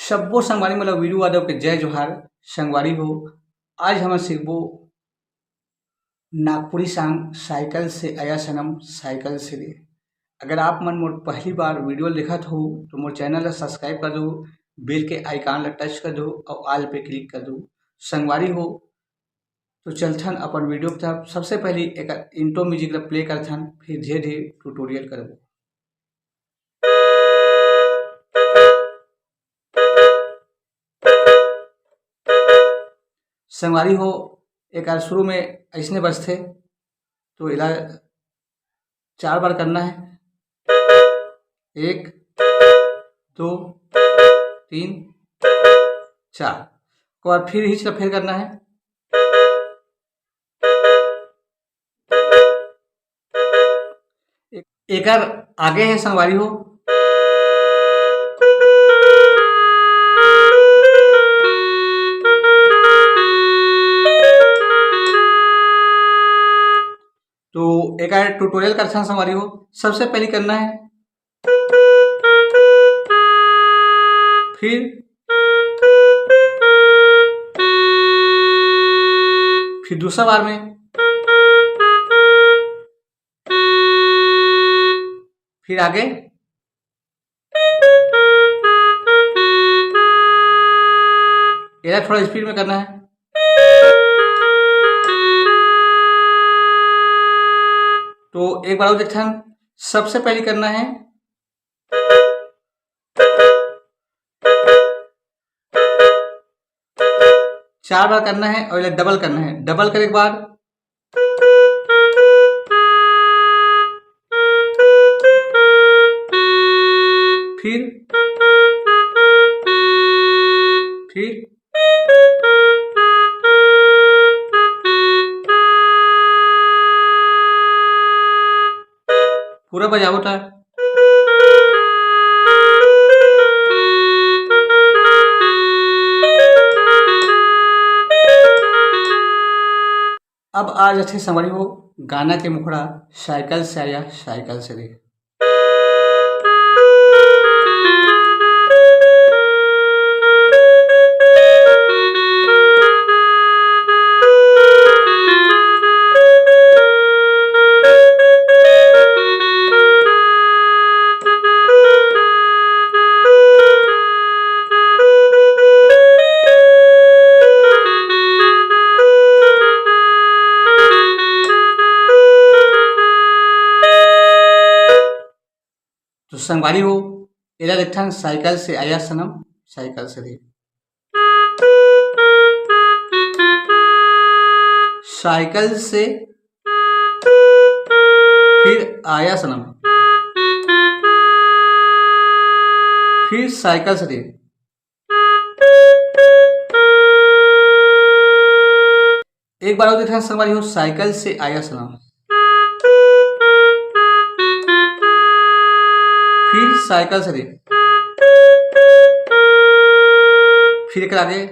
सब्बो संगवारी मतलब वीरू यादव के जय जोहार। संगवारी हो, आज हम सीखबो नागपुरी सॉन्ग साइकिल से आया सनम साइकिल से रे। अगर आप मन मोर पहली बार वीडियो देखत हो तो मोर चैनल ला सब्सक्राइब कर दो, बेल के आइकन ला टच कर दो और ऑल पे क्लिक कर दो। संगवारी हो तो चलथन अपन वीडियो की तरफ। सबसे पहले एक इंट्रो म्यूजिक ला प्ले करथन, फिर धीरे धीरे ट्यूटोरियल करबो। संगवारी हो एक शुरू में ऐसने बजथे, तो एला 4 बार करना है। 1 2 3 4। एक बार फिर हिच ला फिर करना है। एकर आगे है संगवारी हो तो एक ट्यूटोरियल करथन संगवारी हो। सबसे पहले करना है, फिर दूसरा बार में, फिर आगे, ये थोड़ा स्पीड में करना है। तो एक बार और देखथन। सबसे पहले करना है, चार बार करना है और डबल करना है। डबल करे के बाद फिर पूरा बजाओ था। अब आज अच्छे समझ हो गाना के मुखड़ा साइकिल से आया साइकिल से रे। तो संगवारी हो एला देखथन साइकिल से आया सनम साइकिल से रे। साइकिल से फिर आया सनम, फिर साइकिल से रे। एक बार और देखथन संगवारी हो साइकिल से आया सनम, फिर साइकिल से रे, फिर एक आगे,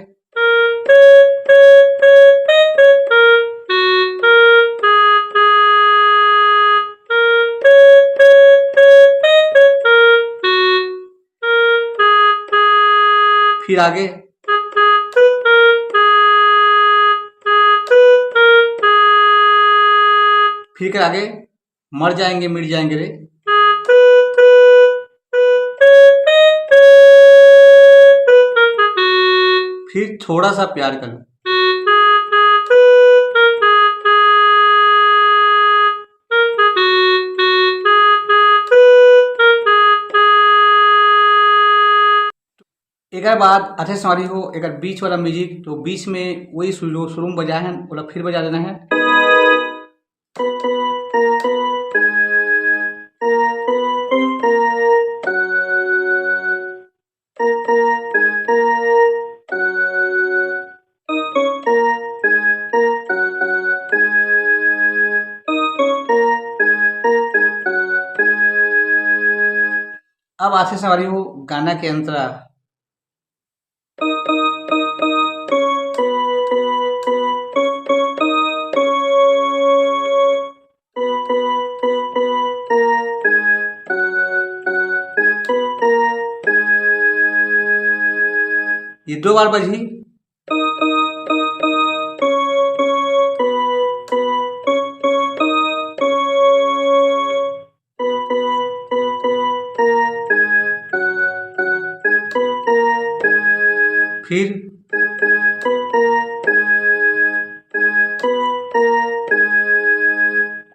फिर आगे, फिर कर आगे, मर जाएंगे मिट जाएंगे रे। फिर थोड़ा सा प्यार कर लो। एक बाद अच्छे संगवारी हो एक बीच वाला म्यूजिक, तो बीच में वही शुरू में बजाए हैं बोला फिर बजा देना है। अब अच्छे संगवारी हो गाना के अंतरा। ये 2 बार बजी। फिर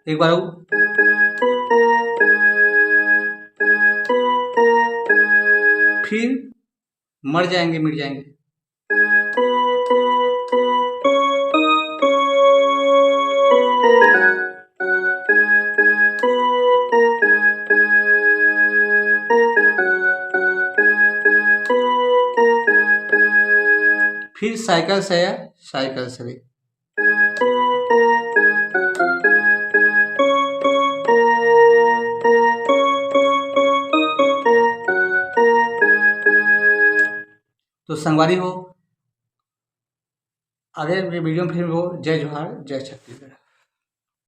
एक बार और। फिर मर जाएंगे मिट जाएंगे। फिर साइकिल से या साइकिल से। तो संगवारी हो, आगे वीडियो में फिर हो। जय जोहार, जय छत्तीसगढ़।